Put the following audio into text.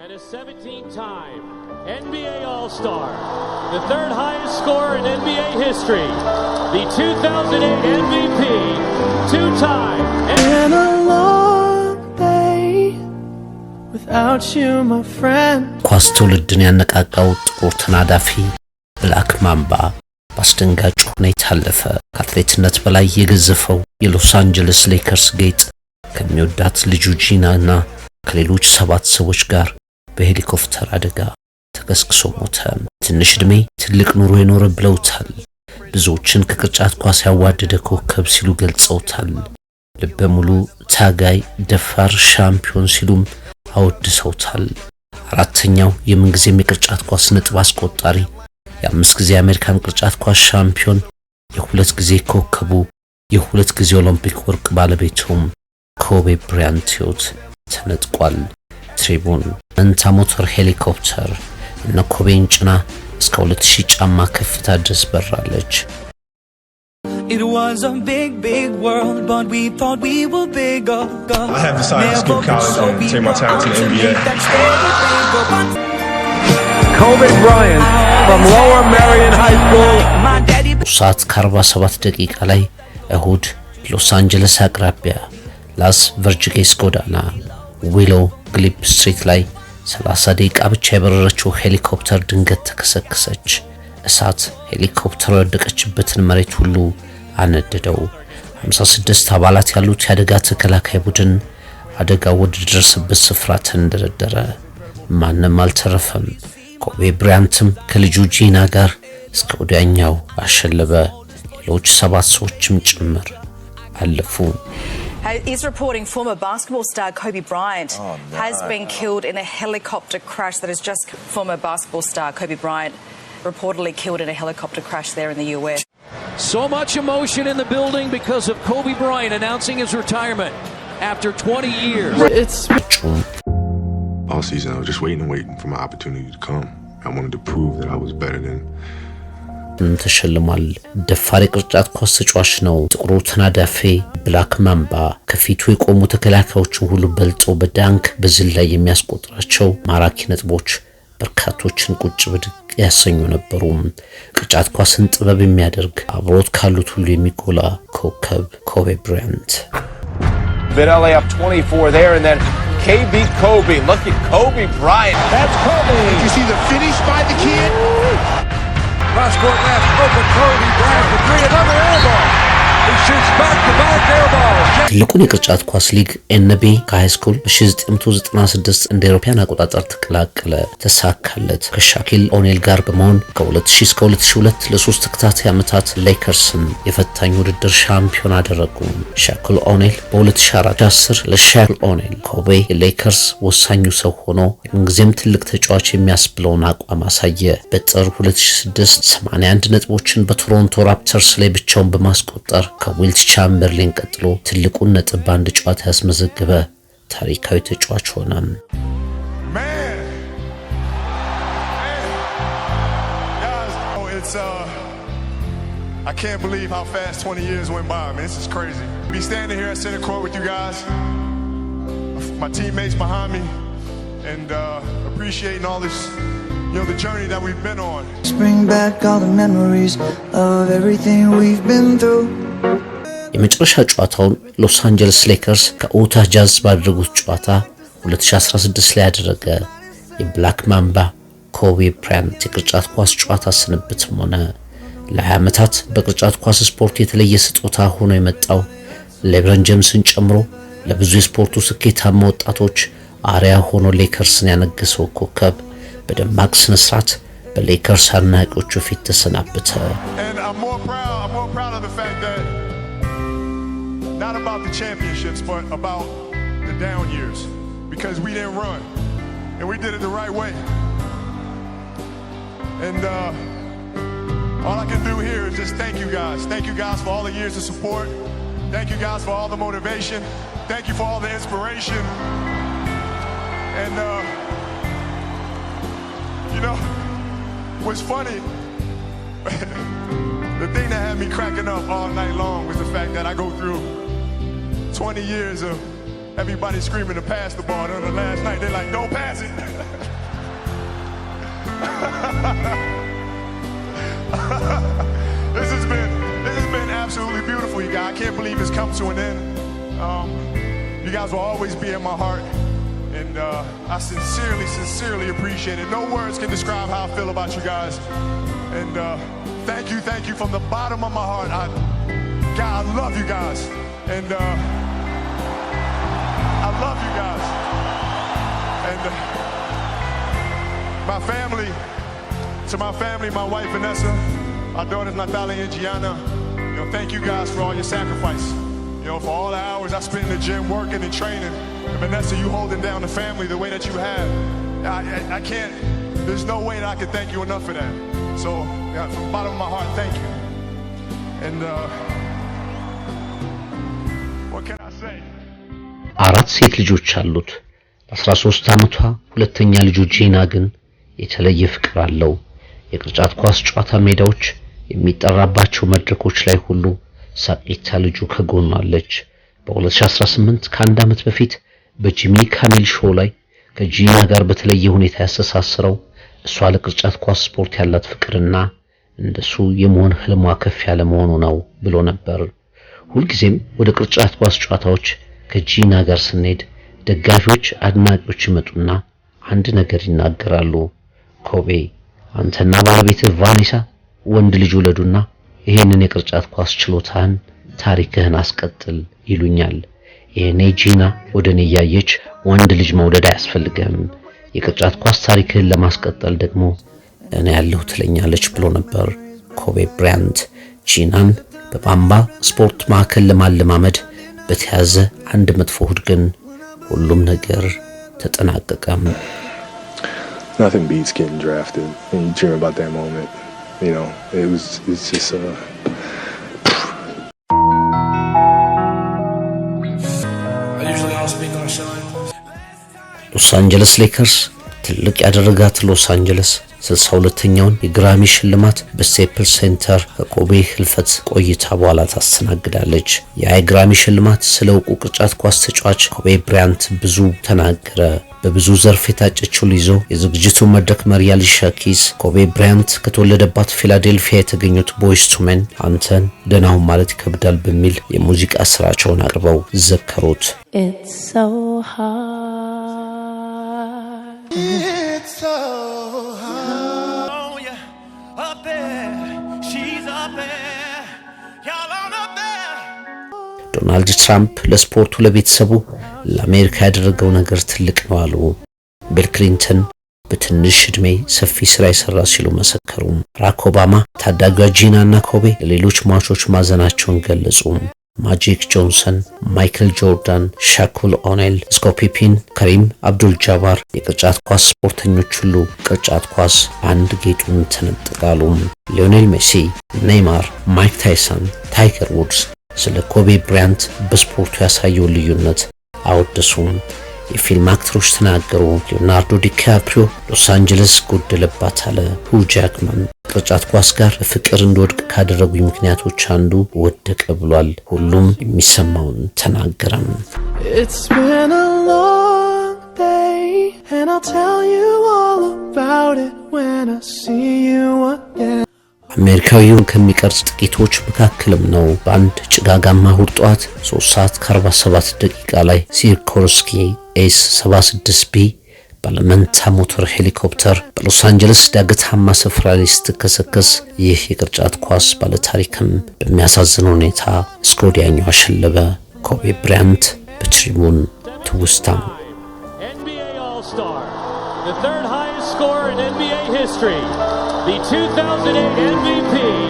and a 17-time NBA All-Star, the third highest scorer in NBA history, the 2008 MVP, two-time. Been a long day without you, my friend. ኳስ ትውልድን ያነቃቃው ጥቁር ተናዳፊ ብላክ ማምባ በአስደንጋጭ ሁኔታ አለፈ። ከአትሌትነት በላይ የገዘፈው የሎስ አንጀለስ ሌከርስ ጌጥ ከሚወዳት ልጁ ጂናና ከሌሎች 7 ሰዎች ጋር በሄሊኮፕተር አደጋ ተከስክሶ ሞተ። ትንሽ ዕድሜ ትልቅ ኑሮ የኖረ ብለውታል። ብዙዎችን ከቅርጫት ኳስ ያዋደደ ኮከብ ሲሉ ገልጸውታል። ልበ ሙሉ ታጋይ፣ ደፋር፣ ሻምፒዮን ሲሉም አወድሰውታል። አራተኛው የምንጊዜም የቅርጫት ኳስ ነጥብ አስቆጣሪ፣ የ5 ጊዜ የአሜሪካን ቅርጫት ኳስ ሻምፒዮን፣ የ2 ጊዜ ኮከቡ፣ የ2 ጊዜ ኦሎምፒክ ወርቅ ባለቤቱም ኮቤ ብራያንት ሕይወት ተነጥቋል። ትሪቡን መንታ ሞተር ሄሊኮፕተር እነ ኮቤን ጭና እስከ 2000 ጫማ ከፍታ ድረስ በራለች። It was a big, big world, but we thought we were bigger. I have decided to skip college and take my time to the NBA. Kobe Bryant from Lower Merion High School. ሰዓት ከ47 ደቂቃ ላይ እሁድ ሎስ አንጀለስ አቅራቢያ ላስ ቨርጂጌስ ጎዳና ዊሎ ግሊፕ ስትሪት ላይ 30 ደቂቃ ብቻ የበረረችው ሄሊኮፕተር ድንገት ተከሰከሰች። እሳት ሄሊኮፕተሩ የወደቀችበትን መሬት ሁሉ አነደደው። 56 አባላት ያሉት የአደጋ ተከላካይ ቡድን አደጋው ወደ ደረሰበት ስፍራ ተንደረደረ። ማንም አልተረፈም። ኮቤ ብራያንትም ከልጁ ጂና ጋር እስከ ወዲያኛው አሸለበ። ሌሎች 7 ሰዎችም ጭምር አለፉ። Is reporting former basketball star Kobe Bryant has been killed in a helicopter crash. That is just former basketball star Kobe Bryant reportedly killed in a helicopter crash there in the US. So much emotion in the building because of Kobe Bryant announcing his retirement after 20 years. All season, I was just waiting for my opportunity to come. I wanted to prove that I was better than. ተሸልሟል። ደፋር የቅርጫት ኳስ ተጫዋች ነው። ጥቁሩ ተናዳፊ ብላክ ማምባ ከፊቱ የቆሙ ተከላካዮችን ሁሉ በልጦ በዳንክ በዝላይ የሚያስቆጥራቸው ማራኪ ነጥቦች በርካቶችን ቁጭ ብድግ ያሰኙ ነበሩ። ቅርጫት ኳስን ጥበብ የሚያደርግ አብሮት ካሉት ሁሉ የሚጎላ ኮከብ ኮቤ ብራያንት። Vidal up 24 there, and then KB Kobe. Look at Kobe Bryant. That's Kobe. Did you see the finish by the kid? Cross-court pass, open Kobe Bryant for three, another air ball. He shoots back-to-back air balls. ትልቁን የቅርጫት ኳስ ሊግ ኤንቢኤ ከሃይስኩል በ1996 እንደ አውሮፓውያን አቆጣጠር ተቀላቀለ። ተሳካለት። ከሻኪል ኦኔል ጋር በመሆን ከ2000 እስከ 2002 ለ3 ተከታታይ ዓመታት ሌከርስን የፈታኝ ውድድር ሻምፒዮን አደረጉ። ሻኪል ኦኔል በ2004-10 ለሻኪል ኦኔል ኮቤ የሌከርስ ወሳኙ ሰው ሆኖ የምንጊዜም ትልቅ ተጫዋች የሚያስብለውን አቋም አሳየ። በጥር 2006 81 ነጥቦችን በቶሮንቶ ራፕተርስ ላይ ብቻውን በማስቆጠር ከዊልት ቻምበርሊን ቀጥሎ ትልቁን ነጥብ በአንድ ጨዋታ ያስመዘገበ ታሪካዊ ተጫዋች ሆነ። I can't believe how fast 20 years went by, man. This is crazy. Be standing here at center court with you guys, my teammates behind me, and appreciating all this, the journey that we've been on. Bring back all the memories of everything we've been through. የመጨረሻ ጨዋታውን ሎስ አንጀለስ ሌከርስ ከኡታ ጃዝ ባደረጉት ጨዋታ 2016 ላይ ያደረገ። የብላክ ማምባ ኮቤ ብራያንት የቅርጫት ኳስ ጨዋታ ስንብትም ሆነ ለ20 ዓመታት በቅርጫት ኳስ ስፖርት የተለየ ስጦታ ሆኖ የመጣው ሌብረን ጄምስን ጨምሮ ለብዙ የስፖርቱ ስኬታማ ወጣቶች አሪያ ሆኖ ሌከርስን ያነገሰው ኮከብ በደማቅ ስነ ስርዓት በሌከርስ አድናቂዎቹ ፊት ተሰናበተ። Not about the championships, but about the down years, because we didn't run, and we did it the right way. And all I can do here is just thank you guys. Thank you guys for all the years of support. Thank you guys for all the motivation. Thank you for all the inspiration. And what's funny, the thing that had me cracking up all night long was the fact that I go through 20 years of everybody screaming to pass the ball. And on the last night, they're like, don't pass it. This has been absolutely beautiful, you guys. I can't believe it's come to an end. You guys will always be in my heart, and I sincerely appreciate it. No words can describe how I feel about you guys, and thank you from the bottom of my heart. God, I love you guys, and I love you guys, and my family, my wife Vanessa, our daughters Natalia and Gianna. Thank you guys for all your sacrifice. For all the hours I spent in the gym working and training. And Vanessa, you holding down the family the way that you have. I can't, there's no way that I can thank you enough for that. So, from the bottom of my heart, thank you. And, what can I say? አራት ሴት ልጆች አሉት። በ13 ዓመቷ ሁለተኛ ልጁ ጂና ግን የተለየ ፍቅር አለው። የቅርጫት ኳስ ጨዋታ ሜዳዎች የሚጠራባቸው መድረኮች ላይ ሁሉ ሳቂታ ልጁ ከጎኑ አለች። በ2018 ከአንድ ዓመት በፊት በጂሚ ካሚል ሾው ላይ ከጂና ጋር በተለየ ሁኔታ ያስተሳሰረው እሷ ለቅርጫት ኳስ ስፖርት ያላት ፍቅርና እንደሱ የመሆን ህልሟ ከፍ ያለ መሆኑ ነው ብሎ ነበር። ሁልጊዜም ወደ ቅርጫት ኳስ ጨዋታዎች ከጂና ጋር ስንሄድ ደጋፊዎች፣ አድናቂዎች ይመጡና አንድ ነገር ይናገራሉ። ኮቤ አንተና ባለቤትህ ቫኔሳ ወንድ ልጅ ወለዱና ይሄንን የቅርጫት ኳስ ችሎታን ታሪክህን አስቀጥል ይሉኛል። የኔ ጂና ወደኔ ያየች ወንድ ልጅ መውለድ አያስፈልግም፣ የቅርጫት ኳስ ታሪክህን ለማስቀጠል ደግሞ እኔ ያለሁ ትለኛለች ብሎ ነበር ኮቤ ብራያንት። ጂናን በባምባ ስፖርት ማዕከል ለማለማመድ በተያዘ አንድ መጥፎ እሁድ ግን ሁሉም ነገር ተጠናቀቀም። Nothing beats getting drafted, and you dream about that moment. It's just I usually don't speak on show. ሎስ አንጀለስ ሌከርስ ትልቅ ያደረጋት ሎስ አንጀለስ 62ኛውን የግራሚ ሽልማት በስቴፕልስ ሴንተር ከኮቤ ህልፈት ቆይታ በኋላ ታስተናግዳለች። የግራሚ ሽልማት ስለ ዕውቁ ቅርጫት ኳስ ተጫዋች ኮቤ ብራያንት ብዙ ተናገረ። በብዙ ዘርፍ የታጨችው ሊዞ የዝግጅቱ መድረክ መሪ አሊሻ ኪዝ ኮቤ ብራያንት ከተወለደባት ፊላዴልፊያ የተገኙት ቦይስ ቱ ሜን አንተን ደህናውን ማለት ይከብዳል በሚል የሙዚቃ ስራቸውን አቅርበው ዘከሩት። It's so hard. It's so hard. Oh, yeah. Up there. She's up there. Y'all on up there. ዶናልድ ትራምፕ ለስፖርቱ፣ ለቤተሰቡ፣ ለአሜሪካ ያደረገው ነገር ትልቅ ነው አሉ። ቢል ክሊንተን በትንሽ ዕድሜ ሰፊ ስራ ይሰራ ሲሉ መሰከሩ። ባራክ ኦባማ ታዳጊዋ ጂናና ኮቤ ለሌሎች ሟቾች ማዘናቸውን ገለጹ። ማጂክ ጆንሰን፣ ማይክል ጆርዳን፣ ሻኩል ኦኔል፣ ስኮፒ ፒን፣ ከሪም አብዱል ጃባር የቅርጫት ኳስ ስፖርተኞች ሁሉ ቅርጫት ኳስ አንድ ጌጡን ተነጠቃሉ። ሊዮኔል ሜሲ፣ ኔይማር፣ ማይክ ታይሰን፣ ታይገር ውድስ ስለ ኮቤ ብራያንት በስፖርቱ ያሳየው ልዩነት አወደሱም። የፊልም አክተሮች ተናገሩ። ሊዮናርዶ ዲካፕሪዮ ሎስ አንጀለስ ጎደለባት አለ። ሁ ጃክማን ቅርጫት ኳስ ጋር ፍቅር እንድወድቅ ካደረጉኝ ምክንያቶች አንዱ ወደቀ ብሏል። ሁሉም የሚሰማውን ተናገረም። It's been a long day, and I'll tell you all about it when I see you again. አሜሪካዊውን ከሚቀርጽ ጥቂቶች መካከልም ነው። በአንድ ጭጋጋማ እሁድ ጠዋት 3:47 ደቂቃ ላይ ሲርኮርስኪ ኤስ-76ቢ ባለመንታ ሞተር ሄሊኮፕተር በሎስ አንጀለስ ዳገታማ ስፍራ ላይ ስትከሰከስ ይህ የቅርጫት ኳስ ባለታሪክም በሚያሳዝን ሁኔታ እስከ ወዲያኛው አሸለበ። ኮቤ ብራያንት በትሪቡን ትውስታም NBA All-Star, the third highest scorer in NBA history, the 2008 MVP